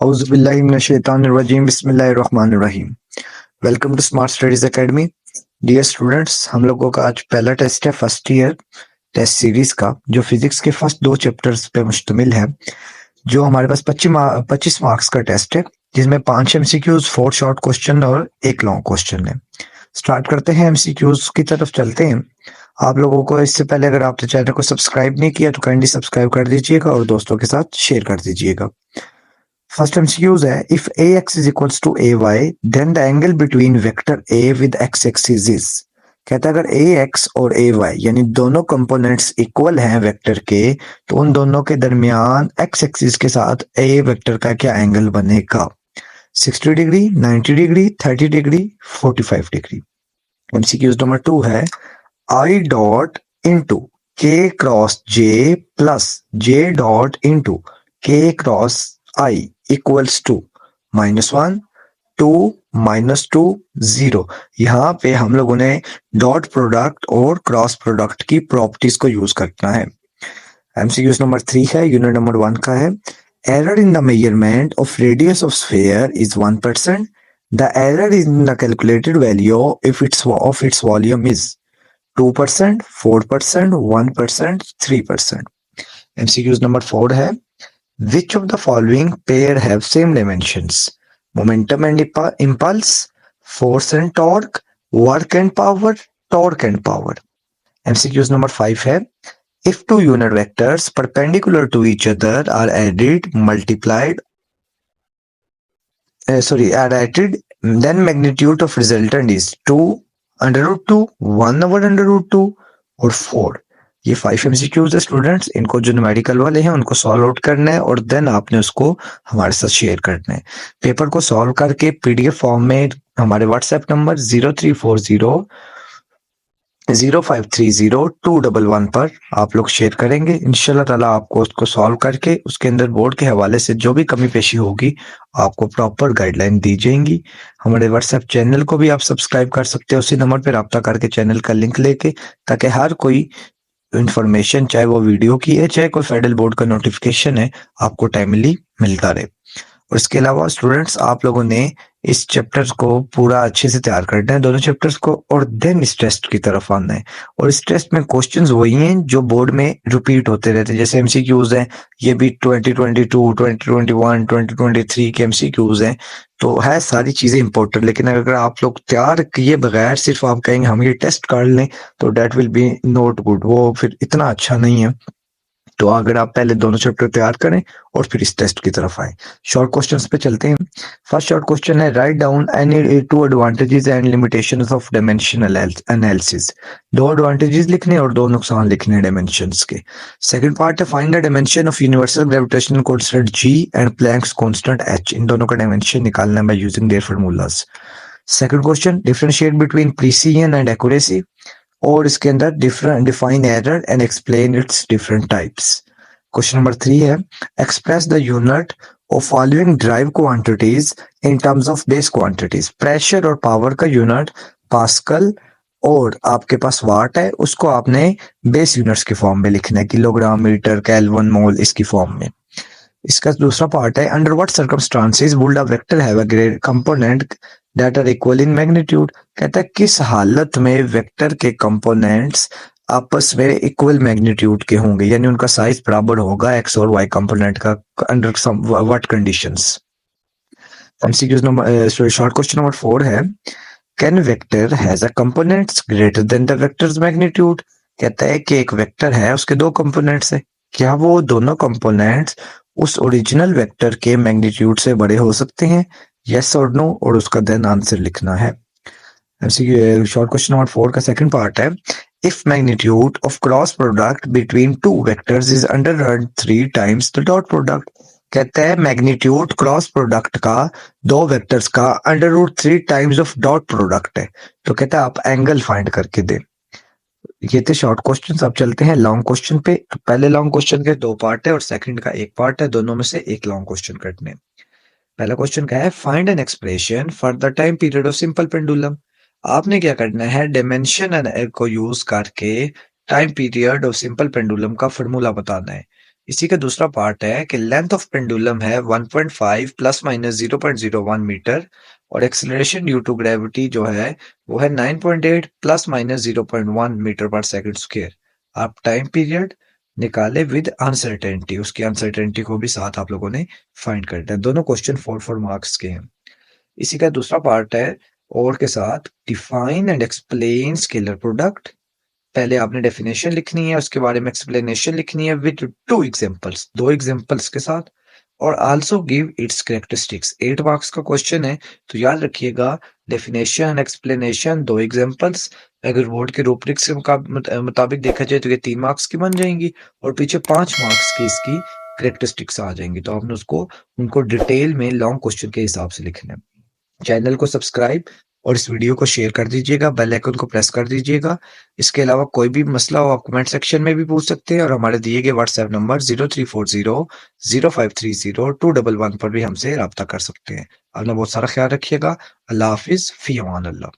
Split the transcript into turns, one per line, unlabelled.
औज़ुबिल्लाहिमिनश्शैतानिर्रजीम बिस्मिल्लाहिर्रहमानिर्रहीम। Welcome to smart studies academy. Dear students, हम लोगों का आज पहला टेस्ट है फर्स्ट ईयर टेस्ट सीरीज का, जो फिजिक्स के फर्स्ट 2 चैप्टर्स पे मुश्तमिल है। जो हमारे पास 25 मार्क्स का टेस्ट है, जिसमें 5 एमसीक्यूज, 4 शॉर्ट क्वेश्चन और 1 लॉन्ग क्वेश्चन है। स्टार्ट करते हैं, एमसीक्यूज की तरफ चलते हैं। आप लोगों को इससे पहले अगर आपने चैनल को सब्सक्राइब नहीं किया तो काइंडली सब्सक्राइब कर दीजिएगा और दोस्तों के साथ शेयर कर दीजिएगा। फर्स्ट एमसीक्यूज है, if ax is equals to ay then the angle between vector a with x axis is। कहता है अगर ax और ay यानी दोनों कंपोनेंट्स इक्वल हैं वेक्टर के, तो उन दोनों के दरमियान x एक्सिस के साथ a वेक्टर का क्या एंगल बनेगा? 60 degree, 90 degree, 30 degree, 45 degree. MCQs number 2 है, i dot into k cross j plus j dot into k cross i equals to -1, 2, -2, 0। यहाँ पे हम लोगों ने डॉट प्रोडक्ट और क्रॉस प्रोडक्ट की प्रॉपर्टीज को यूज करना है। एमसीक्यूज नंबर 3 है, यूनिट नंबर 1 का है, error in the measurement of radius of sphere is 1%। The error in the calculated value if its volume is 2%, 4%, 1%, 3%। MCQs number 4 है, which of the following pair have same dimensions? Momentum and impulse, force and torque, work and power, torque and power. MCQs number 5 है, if two unit vectors perpendicular to each other are added, then magnitude of resultant is 2 under root 2, 1 over under root 2 और 4। ये 5 MCQs है students. इनको जो numerical वाले हैं उनको solve out करना है और देन आपने उसको हमारे साथ शेयर करना है। पेपर को सॉल्व करके पीडीएफ फॉर्म में हमारे व्हाट्सएप नंबर 034005302111 पर आप लोग शेयर करेंगे। इंशाल्लाह ताला आपको उसको सॉल्व करके उसके अंदर बोर्ड के हवाले से जो भी कमी पेशी होगी आपको प्रॉपर गाइडलाइन दी जाएंगी। हमारे व्हाट्सएप चैनल को भी आप सब्सक्राइब कर सकते हैं उसी नंबर पर रब्ता करके चैनल का लिंक लेके, ताकि हर कोई इंफॉर्मेशन, चाहे वो वीडियो की है चाहे कोई फेडरल बोर्ड का नोटिफिकेशन है, आपको टाइमली मिलता रहे। और इसके अलावा स्टूडेंट्स, आप लोगों ने इस चैप्टर को पूरा अच्छे से तैयार करना है, दोनों चैप्टर्स को, और देन इस टेस्ट की तरफ आना है। और इस टेस्ट में क्वेश्चंस वही हैं जो बोर्ड में रिपीट होते रहते हैं। जैसे एमसीक्यूज हैं, ये भी 2022, 2021, 2023 के एमसीक्यूज हैं। तो है सारी चीजें इंपॉर्टेंट, लेकिन अगर आप लोग तैयार किए बगैर सिर्फ आप कहेंगे हम ये टेस्ट कर लें तो that will be not good, वो फिर इतना अच्छा नहीं है। तो अगर आप पहले दोनों चैप्टर तैयार करें और फिर इस टेस्ट की तरफ आए। शॉर्ट क्वेश्चंस पे चलते हैं। फर्स्ट शॉर्ट क्वेश्चन है, write down any 2 advantages and limitations of dimensional analysis. 2 advantages लिखने और 2 नुकसान लिखने डायमेंशंस के। सेकंड पार्ट है, find the dimension of universal gravitational constant g and Planck's constant h। इन दोनों का डायमेंशन निकालना है by using their formulas. Second question, differentiate between precision and accuracy, और इसके अंदर define error and explain it's different types. Question number 3 है, express the unit of following drive quantities in terms of base quantities. Pressure और power का unit pascal और आपके पास वाट है, उसको आपने बेस यूनिट्स के फॉर्म में लिखना है, किलोग्राम, मीटर, केल्विन, मोल, इसकी फॉर्म में। इसका दूसरा पार्ट है, under what circumstances would a vector have a grade component that are equal in magnitude. कहता है किस हालत में वेक्टर के कंपोनेंट्स आपस में इक्वल मैग्नीट्यूड के होंगे, यानी उनका साइज बराबर होगा एक्स और वाई कंपोनेंट का, under some what conditions. MCQs number short question number 4 है, can vector has a components greater than the vector's magnitude. कहता है कि एक वेक्टर है, उसके 2 कंपोनेंट्स है, क्या वो दोनों कंपोनेंट्स उस ओरिजिनल वेक्टर के मैग्नीट्यूड से बड़े हो सकते हैं, यस और नो, और उसका देन आंसर लिखना है। शॉर्ट क्वेश्चन नंबर 4 का सेकंड पार्ट है, if magnitude of cross product between 2 vectors is under 3 times the dot product. कहता है मैग्नीट्यूड क्रॉस प्रोडक्ट का 2 वेक्टर्स का √3 टाइम्स ऑफ डॉट प्रोडक्ट है। तो कहता है आप एंगल फाइंड करके दें। ये थे शॉर्ट क्वेश्चन। अब चलते हैं लॉन्ग क्वेश्चन पे। तो पहले लॉन्ग क्वेश्चन के 2 पार्ट है और सेकंड का 1 पार्ट है, दोनों में से एक लॉन्ग क्वेश्चन करने। पहला क्वेश्चन क्या है, find an expression for the time period of simple pendulum. आपने क्या करना है, डायमेंशन को यूज करके time period of simple pendulum का फार्मूला बताना है। इसी का दूसरा पार्ट है कि लेंथ ऑफ पेंडुलम है 1.5 प्लस माइनस 0.01 मीटर और एक्सेलरेशन ड्यू टू ग्रेविटी जो है वो है 9.8 प्लस माइनस 0.1 मीटर पर सेकंड स्क्वायर। आप टाइम पीरियड निकाले विद अनसर्टेनिटी, उसकी अनसर्टेनिटी को भी साथ आप लोगों ने फाइंड करना है। दोनों क्वेश्चन 4 मार्क्स के हैं। इसी का दूसरा पार्ट है और के साथ define and explain scalar product. पहले आपने डेफिनेशन लिखनी है, उसके बारे में एक्सप्लेनेशन लिखनी है विद टू एग्जांपल्स, दो एग्जांपल्स के साथ, और also give its characteristics. 8 marks का क्वेश्चन है, तो याद रखिएगा डेफिनेशन, एक्सप्लेनेशन, दो एग्जांपल्स। अगर बोर्ड के रूब्रिक्स के मुताबिक देखा जाए तो ये 3 मार्क्स की बन जाएंगी और पीछे 5 मार्क्स की इसकी कैरेक्टरिस्टिक्स आ जाएंगी। तो आपने उसको उनको डिटेल में लॉन्ग क्वेश्चन के हिसाब से लिखना है। चैनल को सब्सक्राइब और इस वीडियो को शेयर कर दीजिएगा, बेल आइकन को प्रेस कर दीजिएगा। इसके अलावा कोई भी मसला हो आप कमेंट सेक्शन में भी पूछ सकते हैं और हमारे दिए गए व्हाट्सएप नंबर 0340 0530 211 पर भी हमसे रब्ता कर सकते हैं। अपना बहुत सारा ख्याल रखिएगा। अल्लाह हाफिज, फी अमान अल्लाह।